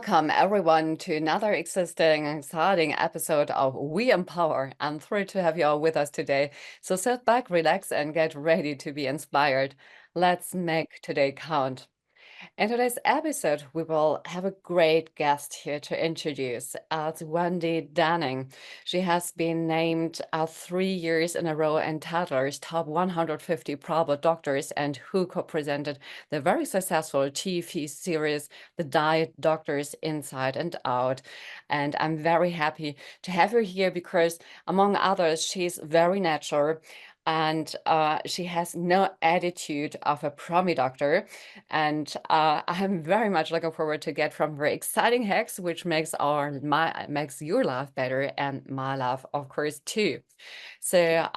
Welcome everyone to another existing and exciting episode of We Empower. I'm thrilled to have you all with us today. So sit back, relax, and get ready to be inspired. Let's make today count. In today's episode, we will have a great guest here to introduce. It's Wendy Denning. She has been named 3 years in a row in Tatler's top 150 Bravo doctors and who co-presented the very successful TV series, The Diet Doctors Inside and Out. And I'm very happy to have her here because, among others, she's very natural and she has no attitude of a promi doctor. And I'm very much looking forward to get from her exciting hacks, which makes your life better and my life, of course, too. So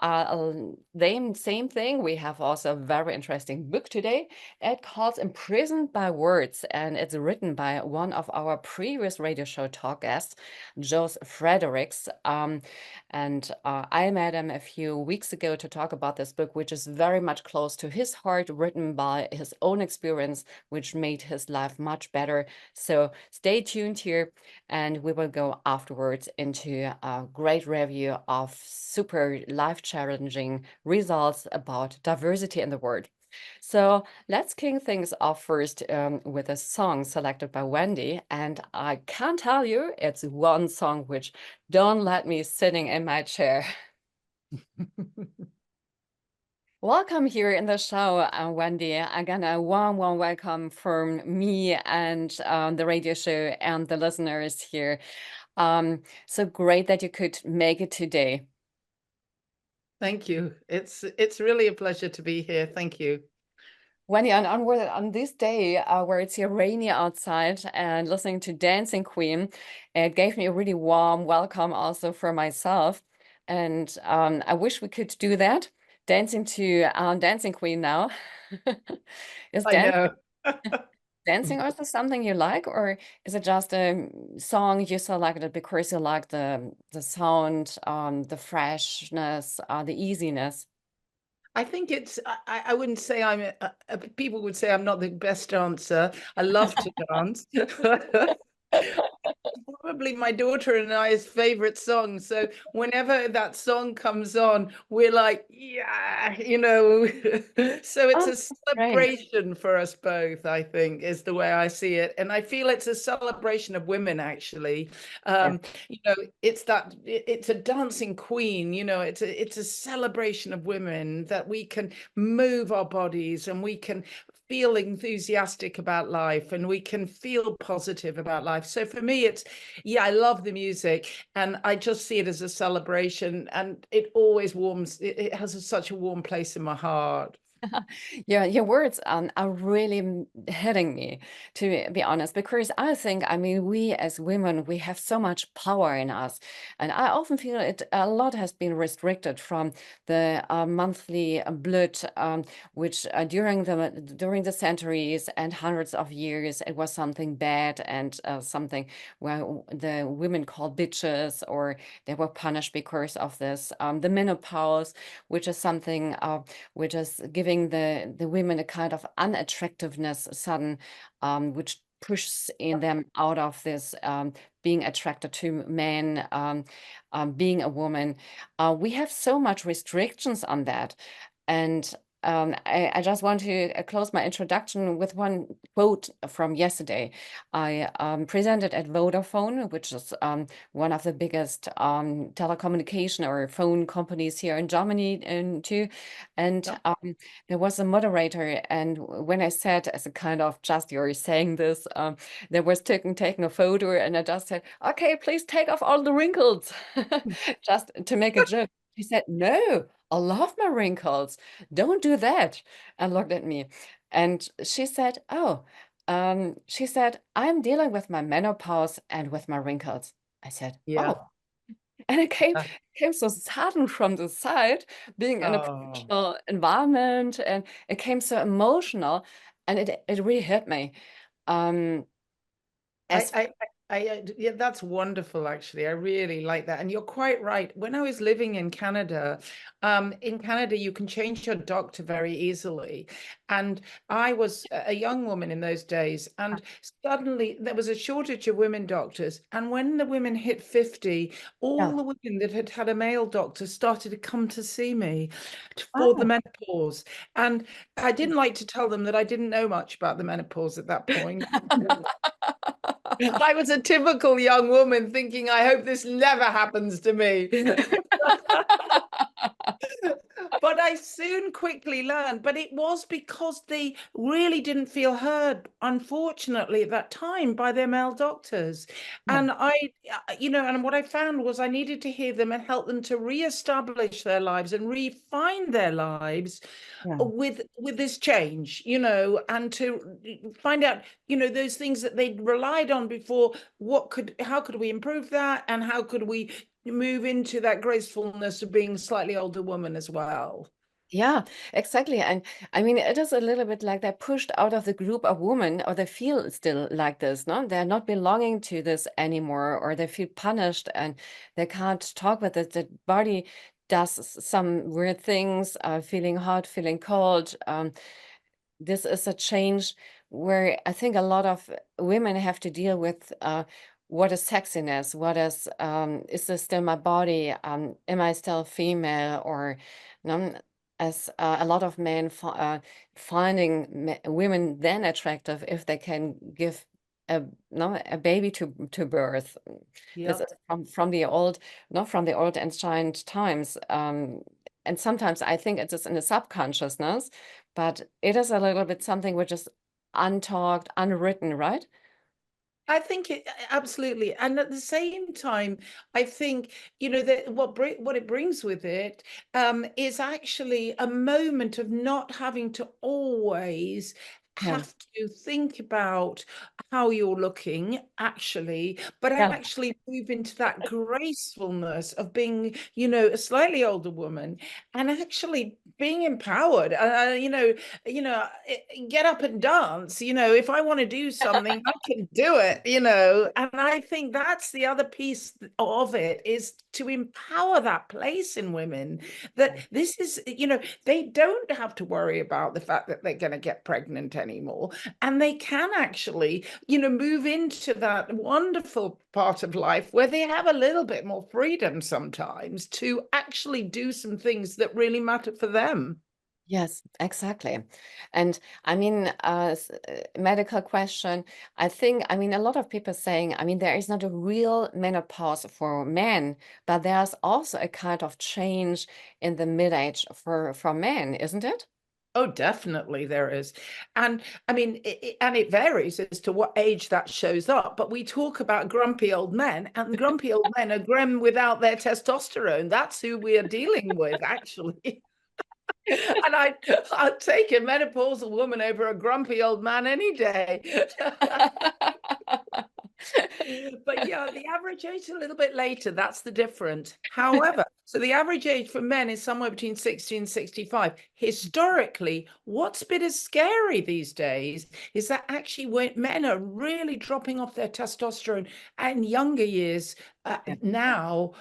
same thing. We have also a very interesting book today. It calls Imprisoned by Words, and it's written by one of our previous radio show talk guests, Jos Fredericks. And I met him a few weeks ago to talk about this book, which is very much close to his heart, written by his own experience, which made his life much better. So stay tuned here, and we will go afterwards into a great review of super life-challenging results about diversity in the world. So let's kick things off first with a song selected by Wendy. And I can tell you, it's one song which don't let me sitting in my chair. Welcome here in the show, Wendy. Again, a warm welcome from me and the radio show and the listeners here. So great that you could make it today. Thank you. It's really a pleasure to be here. Thank you. Wendy, on this day where it's here rainy outside and listening to Dancing Queen, it gave me a really warm welcome also for myself. And I wish we could do that. Dancing to Dancing Queen now. Is I know. dancing also something you like, or is it just a song you selected because you like the sound, the freshness, the easiness? I think I wouldn't say people would say I'm not the best dancer. I love to dance. Probably my daughter and I's favorite song. So whenever that song comes on, we're like, yeah, So it's Oh, a great. celebration for us both, I think, is the way I see it. And I feel it's a celebration of women, actually. Yeah. It's a dancing queen, it's a celebration of women that we can move our bodies and we can feel enthusiastic about life and we can feel positive about life. So for me, I love the music and I just see it as a celebration, and it always it has such a warm place in my heart. Yeah, your words are really hitting me, to be honest, because I mean, we as women, we have so much power in us. And I often feel a lot has been restricted from the monthly blood, which during the centuries and hundreds of years, it was something bad and something where the women called bitches or they were punished because of this. The menopause, which is something which is giving the women a kind of unattractiveness sudden, which pushes in them out of this being attracted to men, being a woman. We have so much restrictions on that. And I just want to close my introduction with one quote from yesterday. I presented at Vodafone, which is one of the biggest telecommunication or phone companies here in Germany, and too. And there was a moderator, and when I said, as a kind of just you're saying this, there was taking a photo, and I just said, "Okay, please take off all the wrinkles," just to make a joke. She said, "No, I love my wrinkles. Don't do that." And looked at me, and she said, "Oh." She said, "I'm dealing with my menopause and with my wrinkles." I said, Yeah. "Oh." And it came so sudden from the side, being in a Oh. professional environment, and it came so emotional, and it really hit me. I, As I Yeah, that's wonderful, actually. I really like that. And you're quite right. When I was living in Canada, you can change your doctor very easily. And I was a young woman in those days, and suddenly there was a shortage of women doctors. And when the women hit 50, Yeah. all the women that had had a male doctor started to come to see me for the Oh. menopause. And I didn't like to tell them that I didn't know much about the menopause at that point. I was a typical young woman thinking, I hope this never happens to me. But I soon quickly learned, but it was because they really didn't feel heard, unfortunately, at that time by their male doctors. Yeah. And and what I found was I needed to hear them and help them to reestablish their lives and refine their lives Yeah. with this change, and to find out, those things that they'd relied on before. How could we improve that, and how could we move into that gracefulness of being a slightly older woman as well? Yeah, exactly. And I mean, it is a little bit like they're pushed out of the group of women, or they feel still like this, no? They're not belonging to this anymore, or they feel punished and they can't talk with it. The body does some weird things, feeling hot, feeling cold. This is a change where I think a lot of women have to deal with what is sexiness? Is this still my body? Am I still female? Or as a lot of men finding women then attractive if they can give a no a baby to birth. This Yeah. is from the old, not from the old ancient times. And sometimes I think it is in the subconsciousness, but it is a little bit something which is untalked, unwritten, right? I think absolutely, and at the same time, I think that what it brings with it is actually a moment of not having to always Yeah. have to think about how you're looking, actually, but Yeah. actually move into that gracefulness of being, a slightly older woman, and actually being empowered. Get up and dance. If I want to do something, I can do it. And I think that's the other piece of it, is to empower that place in women, that this is, they don't have to worry about the fact that they're going to get pregnant anymore, and they can actually, move into that wonderful part of life where they have a little bit more freedom sometimes to actually do some things that really matter for them. Yes, exactly. And I mean, medical question. I mean, a lot of people saying, I mean, there is not a real menopause for men, but there's also a kind of change in the mid-age for men, isn't it? Oh, definitely there is. And I mean, it varies as to what age that shows up. But we talk about grumpy old men, and grumpy old men are grim without their testosterone. That's who we are dealing with, actually. And I'd take a menopausal woman over a grumpy old man any day. But yeah, the average age is a little bit later. That's the difference. However, so the average age for men is somewhere between 60 and 65. Historically, what's been as scary these days is that actually when men are really dropping off their testosterone in younger years Yeah. now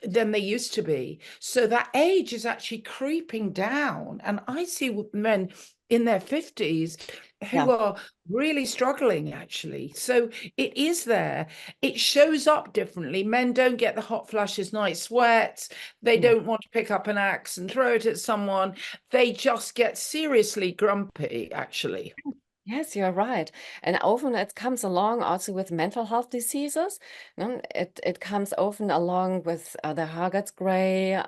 than they used to be. So that age is actually creeping down. And I see men in their 50s Yeah. who are really struggling, actually. So it is there. It shows up differently. Men don't get the hot flashes, night sweats. They Yeah. don't want to pick up an axe and throw it at someone. They just get seriously grumpy, actually. Yes, you're right. And often it comes along also with mental health diseases. No? It comes often along with the hair gets gray,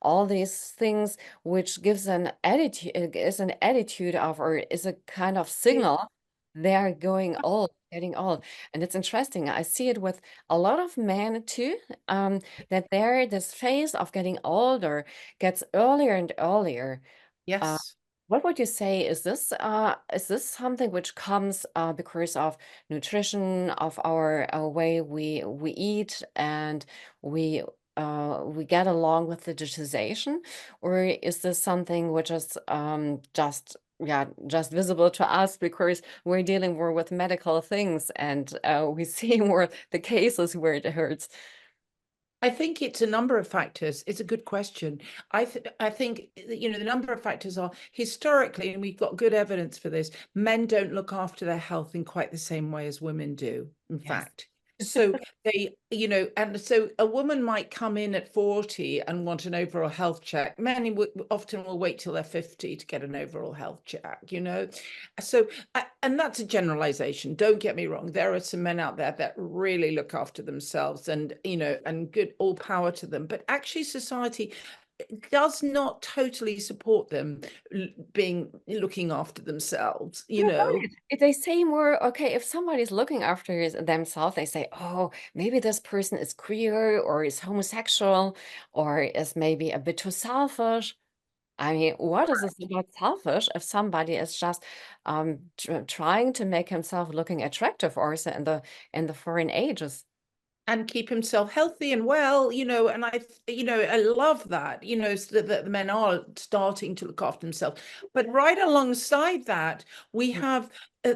all these things, which gives an attitude, is an attitude of, or is a kind of signal they're going old, getting old. And it's interesting. I see it with a lot of men too, that this phase of getting older gets earlier and earlier. Uh, Yes. what would you say? Is this something which comes because of nutrition, of our way we eat, and we get along with the digitization, or is this something which is just yeah, just visible to us because we're dealing more with medical things, and we see more the cases where it hurts. I think it's a number of factors. It's a good question. I think, you know, the number of factors are historically, and we've got good evidence for this, men don't look after their health in quite the same way as women do, in Yes. fact. So they, you know, and so a woman might come in at 40 and want an overall health check. Men often will wait till they're 50 to get an overall health check, you know. So, and that's a generalization. Don't get me wrong. There are some men out there that really look after themselves, and, you know, and good, all power to them. But actually, society does not totally support them looking after themselves, you You're know. right. If they say more, okay, if somebody's looking after themselves, they say, oh, maybe this person is queer or is homosexual or is maybe a bit too selfish. I mean, what is this about selfish if somebody is just trying to make himself looking attractive also in the foreign ages? And keep himself healthy and well, you know, and you know, I love that, you know, so that the men are starting to look after themselves. But right alongside that, we Mm. have,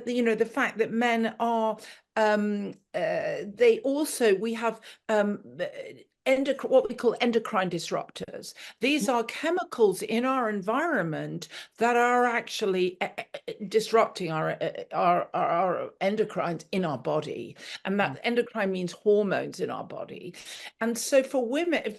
you know, the fact that men are, they also, we have what we call endocrine disruptors. These are chemicals in our environment that are actually disrupting our endocrines in our body. And Mm. that endocrine means hormones in our body. And so for women,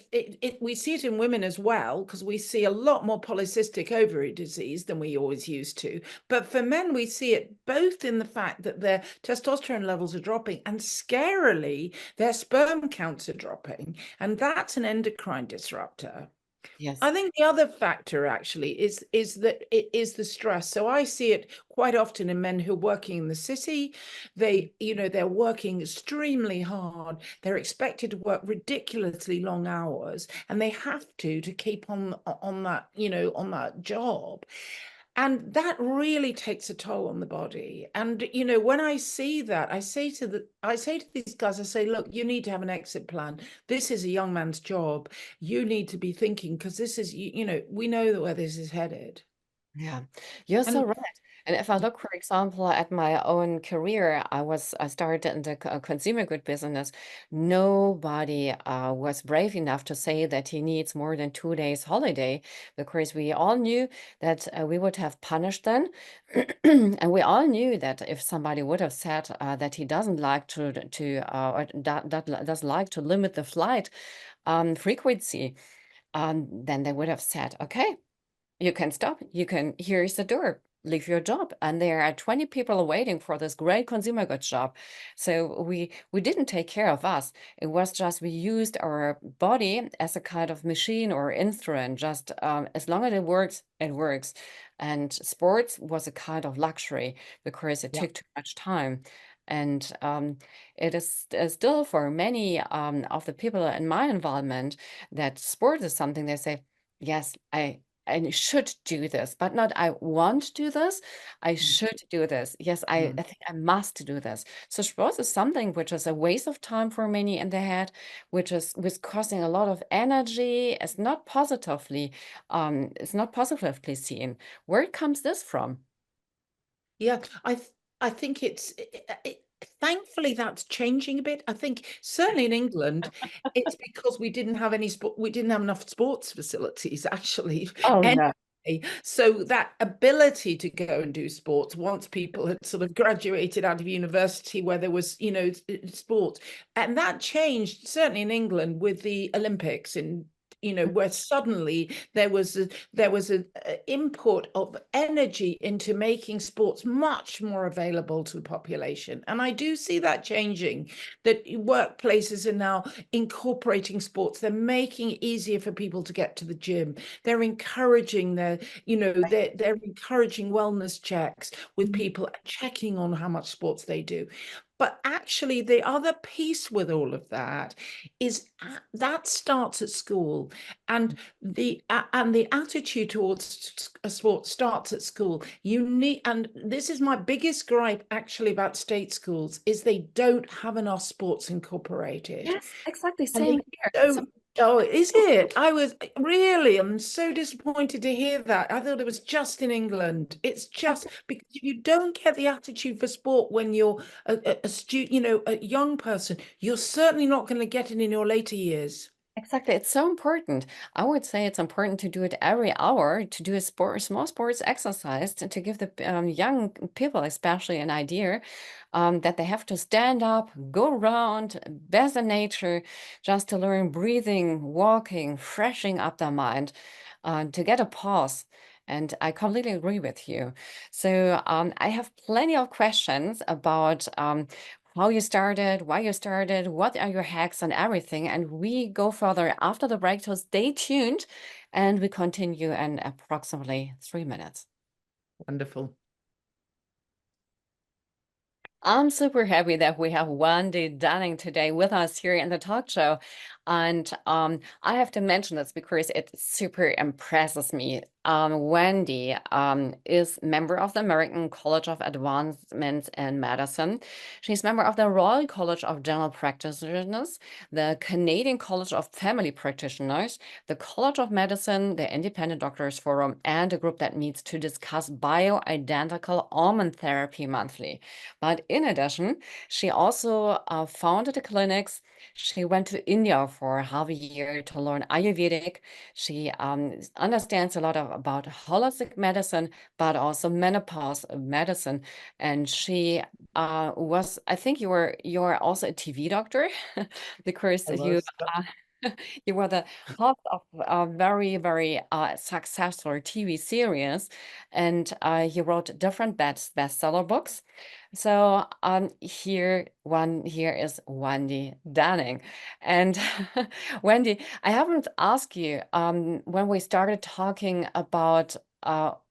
we see it in women as well, because we see a lot more polycystic ovary disease than we always used to. But for men, we see it both in the fact that their testosterone levels are dropping, and scarily, their sperm counts are dropping. And that's an endocrine disruptor. Yes. I think the other factor actually is that it is the stress. So I see it quite often in men who are working in the city. They, you know, they're working extremely hard. They're expected to work ridiculously long hours, and they have to keep on that, you know, on that job. And that really takes a toll on the body. And, you know, when I see that, I say to these guys, I say, look, you need to have an exit plan. This is a young man's job. You need to be thinking, because this is, you know, we know that where this is headed. Yeah, you're so And right. And if I look, for example, at my own career, I started in the consumer good business. Nobody was brave enough to say that he needs more than 2 days holiday because we all knew that we would have punished then. And we all knew that if somebody would have said that he doesn't like or that does like to limit the flight frequency, then they would have said, okay, you can stop. You can, here's the door. Leave your job. And there are 20 people waiting for this great consumer goods job. So we didn't take care of us. It was just we used our body as a kind of machine or instrument. Just as long as it works, it works. And sports was a kind of luxury because it yeah, took too much time. And it is still for many of the people in my environment that sport is something they say, yes, I should do this, but not I want to do this. I should do this. Yes, mm. I think I must do this. So sports is something which is a waste of time for many in their head, which costing a lot of energy. It's not positively seen. Where comes this from? Yeah, I think thankfully that's changing a bit. I think certainly in England, it's because we didn't have we didn't have enough sports facilities actually. Oh no. So that ability to go and do sports once people had sort of graduated out of university where there was, you know, sports, and that changed certainly in England with the Olympics in, you know, where suddenly there was a input of energy into making sports much more available to the population. And I do see that changing, that workplaces are now incorporating sports. They're making it easier for people to get to the gym. They're encouraging their, you know, they're encouraging wellness checks with people, checking on how much sports they do. But actually, the other piece with all of that is that starts at school, and the attitude towards a sport starts at school. You need, and this is my biggest gripe actually about state schools, is they don't have enough sports incorporated, Yes, exactly. and they Same here. So don't. Oh, is it? I'm so disappointed to hear that. I thought it was just in England. It's just because if you don't get the attitude for sport when you're a student, a young person, you're certainly not going to get it in your later years. Exactly. It's so important. I would say it's important to do it every hour, to do a small sports exercise, to give the young people especially an idea that they have to stand up, go around, bask in nature, just to learn breathing, walking, freshening up their mind, to get a pause. And I completely agree with you. So I have plenty of questions about how you started, why you started, what are your hacks and everything. And we go further after the break, so stay tuned and we continue in approximately 3 minutes. Wonderful. I'm super happy that we have Wendy Denning today with us here in the talk show. And I have to mention this because it super impresses me. Wendy is member of the American College of Advancements in Medicine. She's member of the Royal College of General Practitioners, the Canadian College of Family Practitioners, the College of Medicine, the Independent Doctors Forum, and a group that meets to discuss bioidentical hormone therapy monthly. But in addition, she also founded the clinics. She went to India for half a year to learn Ayurvedic. She understands a lot about holistic medicine, but also menopause medicine. And she I think you were also a TV doctor because I you was. you were the host of a very, very successful TV series, and you wrote different bestseller books. So here is Wendy Denning. And Wendy, I haven't asked you when we started talking about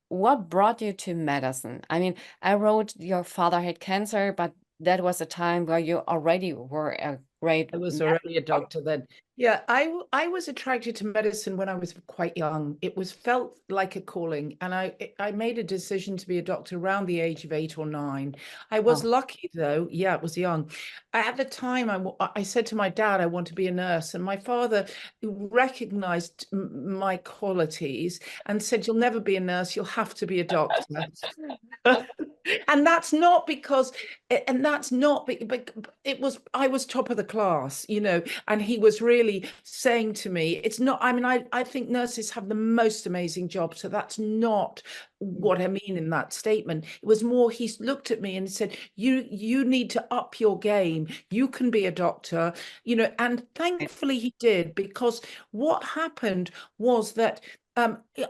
what brought you to medicine. I mean, I wrote your father had cancer, but that was a time where you already were a great I was medical already a doctor then. Yeah, I was attracted to medicine when I was quite young. It was felt like a calling, and I made a decision to be a doctor around the age of 8 or 9. I was Oh, lucky though. Yeah, it was young. At the time, I said to my dad, I want to be a nurse, and my father recognized my qualities and said, "You'll never be a nurse. You'll have to be a doctor." And that's not because, and that's not, but it was, I was top of the class, and he was really saying to me, it's not, I mean, I think nurses have the most amazing job. So that's not what I mean in that statement. It was more, he looked at me and said, you need to up your game. You can be a doctor, and thankfully he did, because what happened was that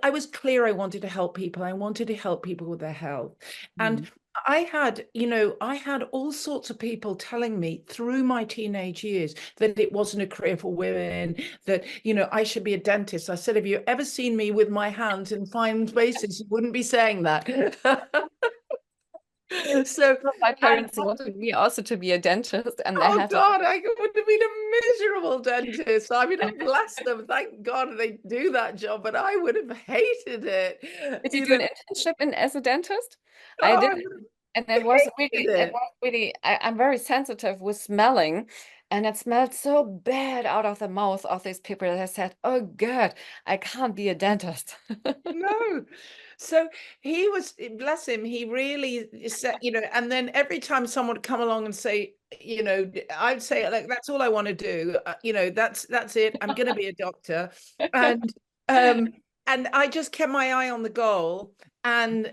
I was clear I wanted to help people. I wanted to help people with their health. And mm, I had all sorts of people telling me through my teenage years that it wasn't a career for women, that, I should be a dentist. I said, have you ever seen me with my hands in fine places? You wouldn't be saying that. So, my and parents wanted me also to be a dentist, and they oh had to. God, I would have been a miserable dentist. I mean, bless them. Thank God they do that job, but I would have hated it. Did you You do know, an internship in as a dentist? I oh, did, I would and have hated it it. was really. I'm very sensitive with smelling, and it smelled so bad out of the mouth of these people that I said, "Oh God, I can't be a dentist." No. So he was, bless him, he really said, and then every time someone would come along and say, I'd say, like, that's all I want to do. That's it. I'm going to be a doctor. And um and I just kept my eye on the goal, and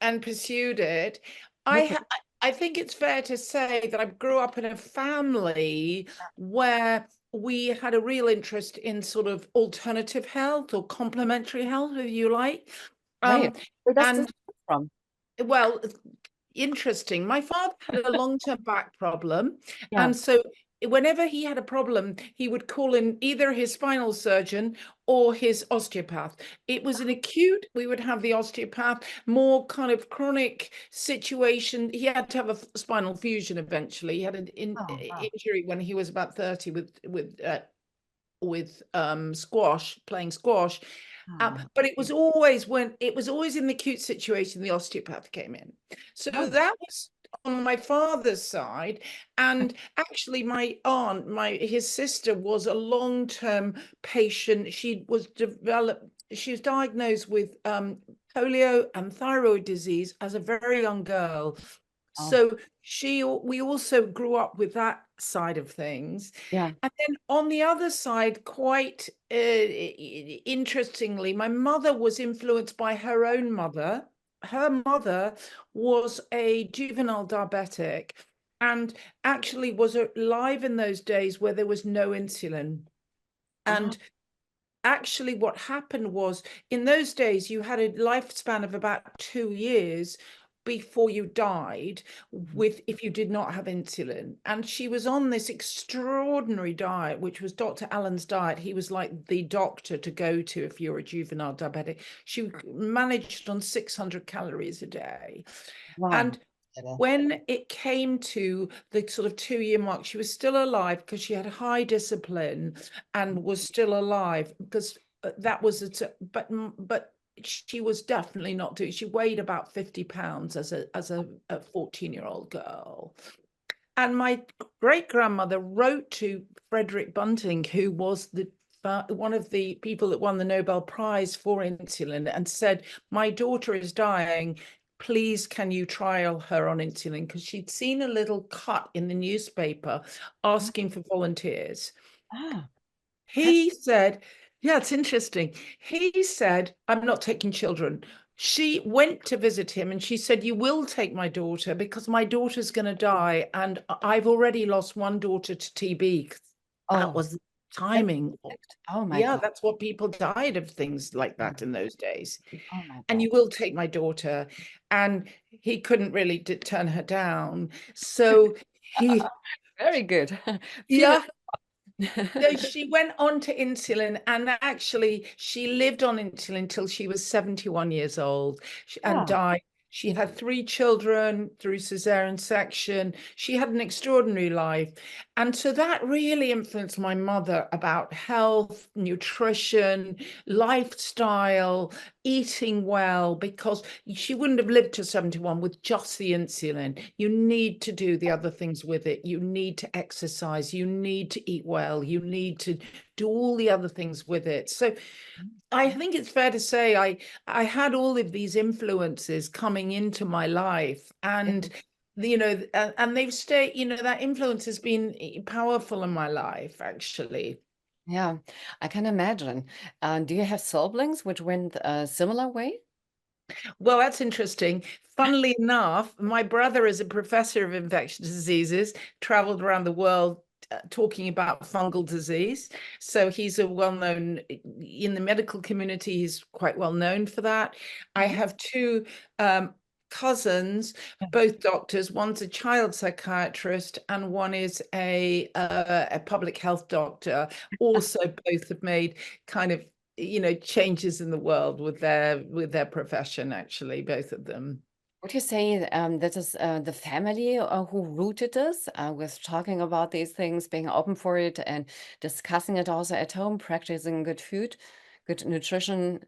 and pursued it. I Okay, ha- I think it's fair to say that I grew up in a family where we had a real interest in sort of alternative health or complementary health, if you like. right. Um, Where does this and come from? well, interesting. My father had a long-term back problem, Yeah. and so whenever he had a problem, he would call in either his spinal surgeon or his osteopath. It was an acute, we would have the osteopath. More kind of chronic situation, he had to have a spinal fusion eventually. He had an Oh, wow. injury when he was about 30 with squash, playing squash. Oh, But it was always in the acute situation the osteopath came in. So oh, that was on my father's side. And actually, my aunt, his sister, was a long-term patient. She was diagnosed with polio and thyroid disease as a very young girl. Oh, So we also grew up with that side of things. yeah. And then on the other side, quite interestingly, my mother was influenced by her own mother. Her mother was a juvenile diabetic and actually was alive in those days where there was no insulin. Ah, And actually what happened was, in those days you had a lifespan of about 2 years before you died, with if you did not have insulin. And she was on this extraordinary diet, which was Dr. Allen's diet. He was like the doctor to go to if you're a juvenile diabetic. She managed on 600 calories a day. wow. And when it came to the sort of 2 year mark, she was still alive because she had high discipline and was still alive, because that was but she was definitely not doing. She weighed about 50 pounds as a 14-year-old girl. And my great grandmother wrote to Frederick Bunting, who was one of the people that won the Nobel Prize for insulin, and said, my daughter is dying. Please, can you trial her on insulin? Because she'd seen a little cut in the newspaper asking for volunteers. Ah, that's He said, yeah, it's interesting. He said, I'm not taking children. She went to visit him and she said, you will take my daughter because my daughter's going to die. And I've already lost one daughter to TB. That oh, was the that's timing. perfect. Oh my Yeah, God. that's what people died of, things like Yeah. that in those days. Oh my And God. you will take my daughter. And he couldn't really turn her down. So he, Very good. Feel yeah. it. So she went on to insulin, and actually she lived on insulin until she was 71 years old and Wow. died. She had 3 children through cesarean section. She had an extraordinary life. And so that really influenced my mother about health, nutrition, lifestyle, eating well, because she wouldn't have lived to 71 with just the insulin. You need to do the other things with it. You need to exercise. You need to eat well. You need to do all the other things with it. So I think it's fair to say I had all of these influences coming into my life, and and they've stayed, that influence has been powerful in my life, actually. Yeah, I can imagine. Do you have siblings which went a similar way? Well, that's interesting. Funnily enough, my brother is a professor of infectious diseases, traveled around the world talking about fungal disease. So he's a well-known in the medical community. He's quite well known for that. I Mhm. have two cousins, Yeah. both doctors. One's a child psychiatrist, and one is a public health doctor. Also, both have made kind of changes in the world with their profession, actually, both of them. Would you say that is the family who rooted this with talking about these things, being open for it, and discussing it also at home, practicing good food, good nutrition?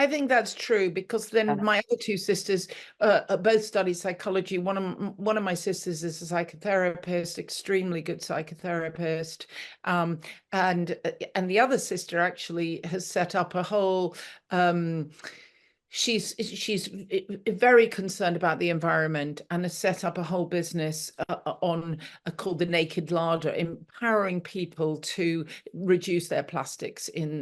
I think that's true, because then my other two sisters both study psychology. One of my sisters is a psychotherapist, extremely good psychotherapist, um, and the other sister actually has set up a whole. She's very concerned about the environment and has set up a whole business on called the Naked Larder, empowering people to reduce their plastics in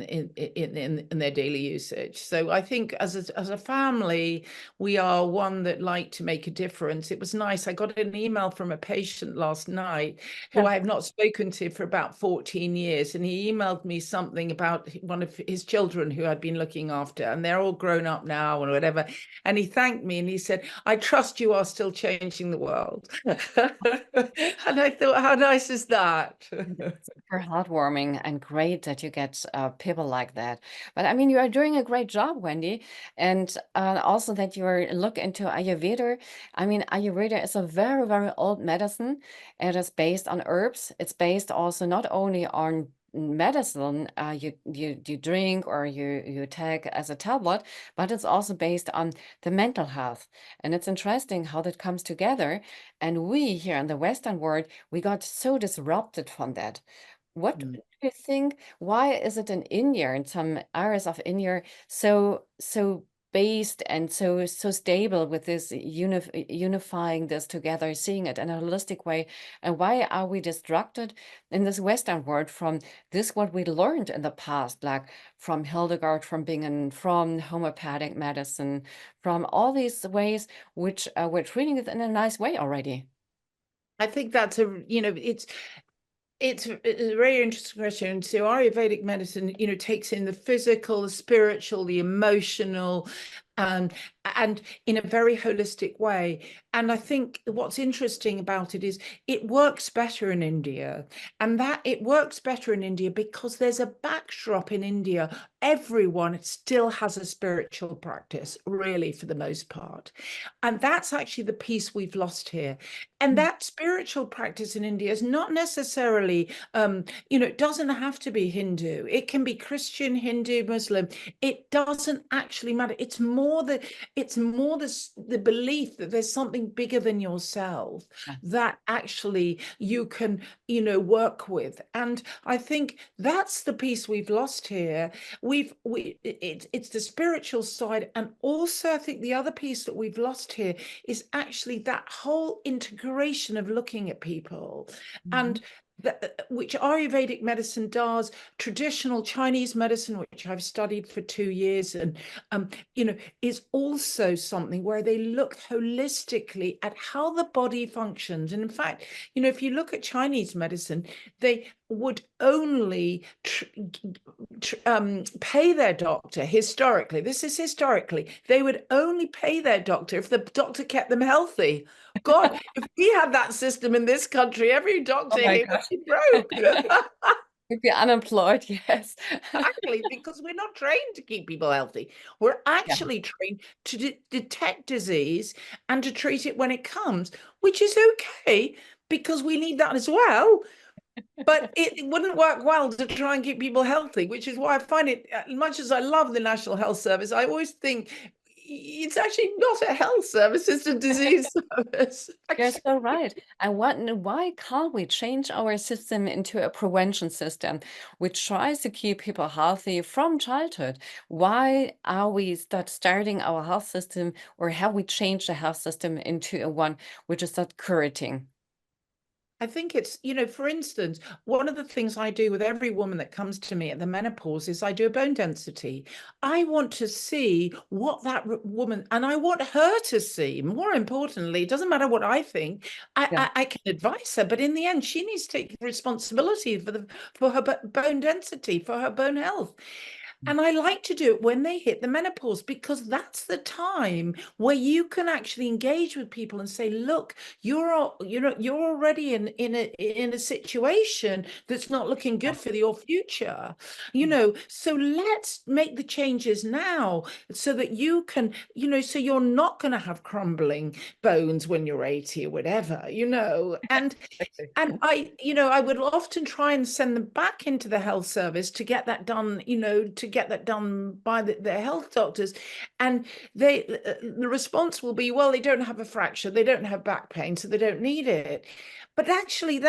their daily usage. So I think as a family, we are one that like to make a difference. It was nice. I got an email from a patient last night who Yeah. I have not spoken to for about 14 years. And he emailed me something about one of his children who I'd been looking after, and they're all grown up now or whatever. And he thanked me and he said, I trust you are still changing the world. And I thought, how nice is that? It's super heartwarming and great that you get people like that. But I mean, you are doing a great job, Wendy. And also that you look into Ayurveda. I mean, Ayurveda is a very, very old medicine. It is based on herbs. It's based also not only on medicine you drink or you take as a tablet, but it's also based on the mental health. And it's interesting how that comes together. And we here in the Western world, we got so disrupted from that. What do Mm. you think? Why is it in India, in some areas of India, so based and so stable with this unifying this together, seeing it in a holistic way? And why are we distracted in this Western world from this what we learned in the past, like from Hildegard, from Bingen, from homeopathic medicine, from all these ways which we're treating it in a nice way already? I think that's it's a very interesting question. So Ayurvedic medicine, takes in the physical, the spiritual, the emotional, um, and in a very holistic way. And I think what's interesting about it is it works better in India. And that it works better in India because there's a backdrop in India. Everyone still has a spiritual practice, really, for the most part. And that's actually the piece we've lost here. And that spiritual practice in India is not necessarily, it doesn't have to be Hindu. It can be Christian, Hindu, Muslim. It doesn't actually matter. It's more the belief that there's something bigger than yourself Yeah. that actually you can, work with. And I think that's the piece we've lost here. It's the spiritual side, and also I think the other piece that we've lost here is actually that whole integration of looking at people, Mhm. and which Ayurvedic medicine does, traditional Chinese medicine, which I've studied for 2 years, and is also something where they look holistically at how the body functions. And in fact, if you look at Chinese medicine, they would only pay their doctor historically. This is historically. They would only pay their doctor if the doctor kept them healthy. God, if we had that system in this country, every Oh doctor my here would gosh. be broke. We'd be unemployed, yes. Exactly, because we're not trained to keep people healthy. We're Yeah. actually trained to detect disease and to treat it when it comes, which is okay because we need that as well. But it wouldn't work well to try and keep people healthy, which is why I find it, as much as I love the National Health Service, I always think it's actually not a health service, it's a disease service. You're Actually. so right. And why can't we change our system into a prevention system which tries to keep people healthy from childhood? Why are we starting our health system, or have we changed the health system into a one which is not curating? I think it's, for instance, one of the things I do with every woman that comes to me at the menopause is I do a bone density. I want to see what that woman, and I want her to see, more importantly, it doesn't matter what I think, Yeah. I can advise her, but in the end, she needs to take responsibility for her bone density, for her bone health. And I like to do it when they hit the menopause, because that's the time where you can actually engage with people and say, look, you're already in a situation that's not looking good for your future. So let's make the changes now so that you can, so you're not going to have crumbling bones when you're 80 or whatever, and I would often try and send them back into the health service to get that done, to get that done by their health doctors. And the response will be, well, they don't have a fracture, they don't have back pain, so they don't need it. But actually,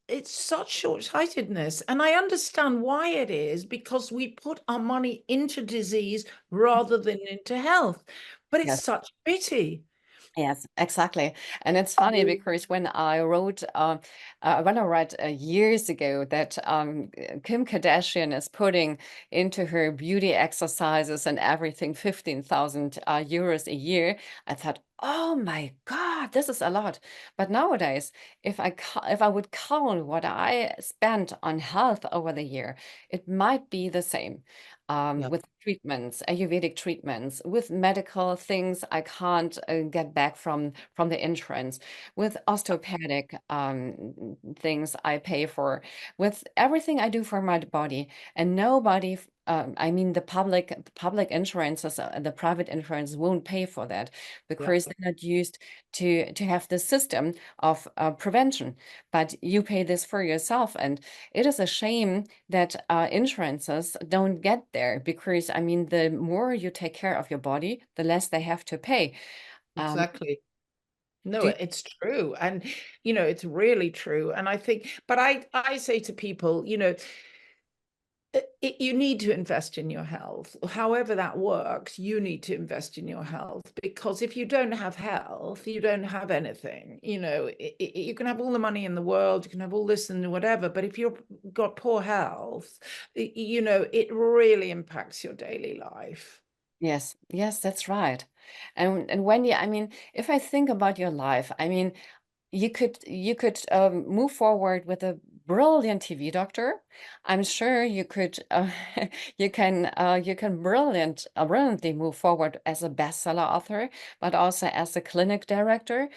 it's such short-sightedness. And I understand why it is, because we put our money into disease rather than into health. But it's Yes. such pity. Yes, exactly. And it's funny because when I read years ago that Kim Kardashian is putting into her beauty exercises and everything 15,000 euros a year, I thought, oh my God, this is a lot. But nowadays, if I would count what I spent on health over the year, it might be the same Yeah. with treatments, Ayurvedic treatments, with medical things I can't get back from the insurance, with osteopathic things I pay for, with everything I do for my body, and nobody I mean, the public insurances, the private insurance won't pay for that Yeah, because they're not used to have the system of prevention. But you pay this for yourself, and it is a shame that insurances don't get there because, I mean, the more you take care of your body, the less they have to pay. Um, exactly. No, do it's true. And, it's really true. And I think, but I say to people, you need to invest in your health. However that works, you need to invest in your health, because if you don't have health, you don't have anything. You can have all the money in the world, you can have all this and whatever, but if you've got poor health, it really impacts your daily life. Yes, yes, that's right. And Wendy, I mean, if I think about your life, I mean, you could move forward with a brilliant TV doctor. I'm sure you could you can brilliantly move forward as a bestseller author, but also as a clinic director.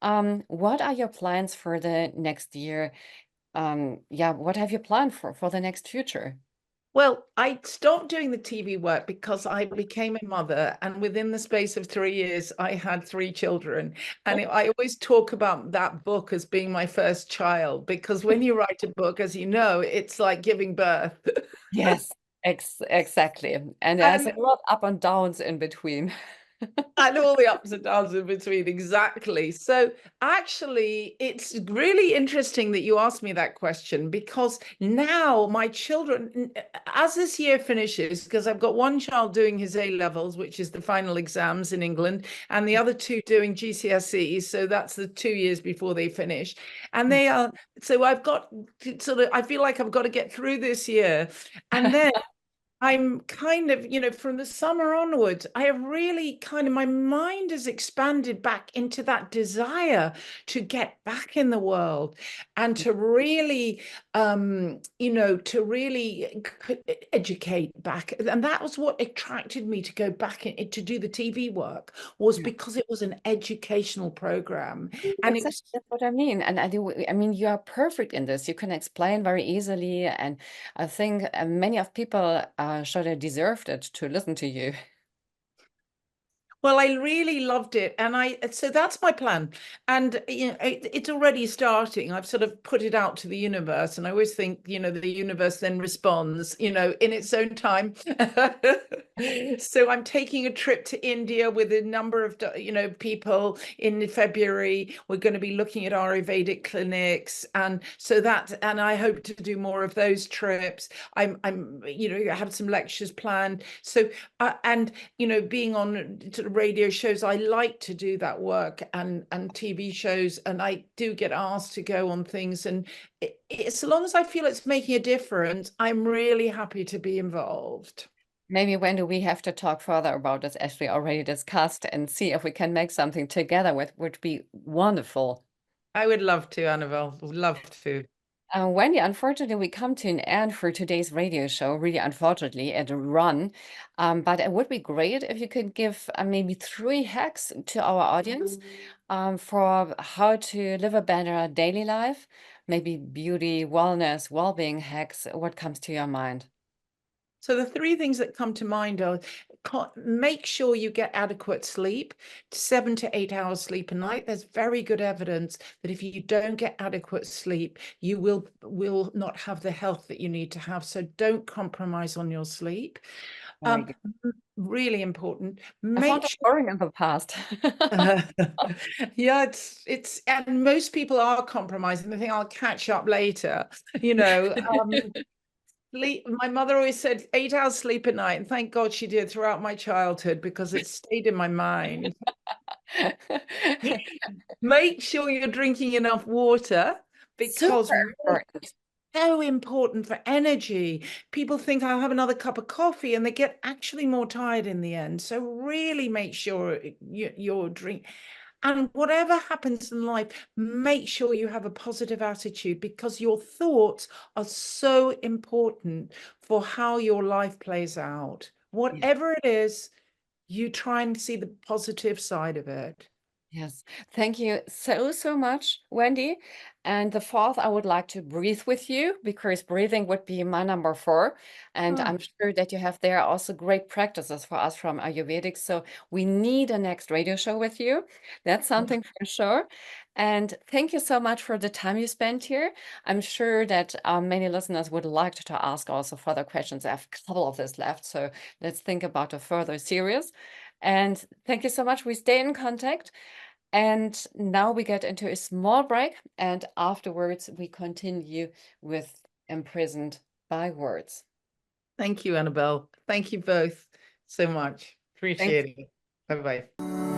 What are your plans for the next year? Yeah, what have you planned for the next future? Well, I stopped doing the TV work because I became a mother, and within the space of 3 years, I had three children. And I always talk about that book as being my first child, because when you write a book, as you know, it's like giving birth. Yes, exactly. And there's a And lot up and downs in between. and all the ups and downs in between, exactly. So actually, it's really interesting that you asked me that question, because now my children, as this year finishes, because I've got one child doing his A levels, which is the final exams in England, and the other two doing GCSEs, so that's the 2 years before they finish. And they are, so I've got sort of, I feel like I've got to get through this year, and then I'm kind of, from the summer onwards, I have really kind of, my mind has expanded back into that desire to get back in the world and to really, educate back. And that was what attracted me to go back to do the TV work, was Yeah. because it was an educational program. And it Exactly, was that's what I mean. And I mean, you are perfect in this. You can explain very easily. And I think many of people should have deserved it to listen to you. Well, I really loved it, and so that's my plan, and it's already starting. I've sort of put it out to the universe, and I always think, the universe then responds, in its own time. So I'm taking a trip to India with a number of, people in February. We're going to be looking at Ayurvedic clinics, and and I hope to do more of those trips. I have some lectures planned. So, and being on sort of radio shows, I like to do that work, and TV shows, and I do get asked to go on things, and so long as I feel it's making a difference, I'm really happy to be involved. Maybe when do we have to talk further about this, as we already discussed, and see if we can make something together, with would be wonderful. I would love to, Annabelle, would love to. Wendy, unfortunately, we come to an end for today's radio show. Really, unfortunately, it run. But it would be great if you could give maybe 3 hacks to our audience for how to live a better daily life, maybe beauty, wellness, well-being hacks. What comes to your mind? So the three things that come to mind are: make sure you get adequate sleep, 7 to 8 hours sleep a night. There's very good evidence that if you don't get adequate sleep, you will not have the health that you need to have. So don't compromise on your sleep. Very Um, good. Really important. I found Make it sure. boring in the past. Yeah, and most people are compromising. They think I'll catch up later. You know, sleep. My mother always said 8 hours sleep at night, and thank God she did throughout my childhood, because it stayed in my mind. Make sure you're drinking enough water, because Super important. so important for energy. People think I'll have another cup of coffee, and they get actually more tired in the end. So really make sure you're drink. And whatever happens in life, make sure you have a positive attitude, because your thoughts are so important for how your life plays out. Yeah. Whatever it is, you try and see the positive side of it. Yes. Thank you so much, Wendy. And the fourth, I would like to breathe with you because breathing would be my number 4. And Ah, I'm sure that you have there also great practices for us from Ayurvedic. So we need a next radio show with you. That's something for sure. And thank you so much for the time you spent here. I'm sure that many listeners would like to ask also further questions. I have a couple of this left. So let's think about a further series. And thank you so much. We stay in contact. And now we get into a small break, and afterwards we continue with Imprisoned by Words. thank you, Annabelle. Thank you both so much. Thanks. Appreciate it. Bye-bye.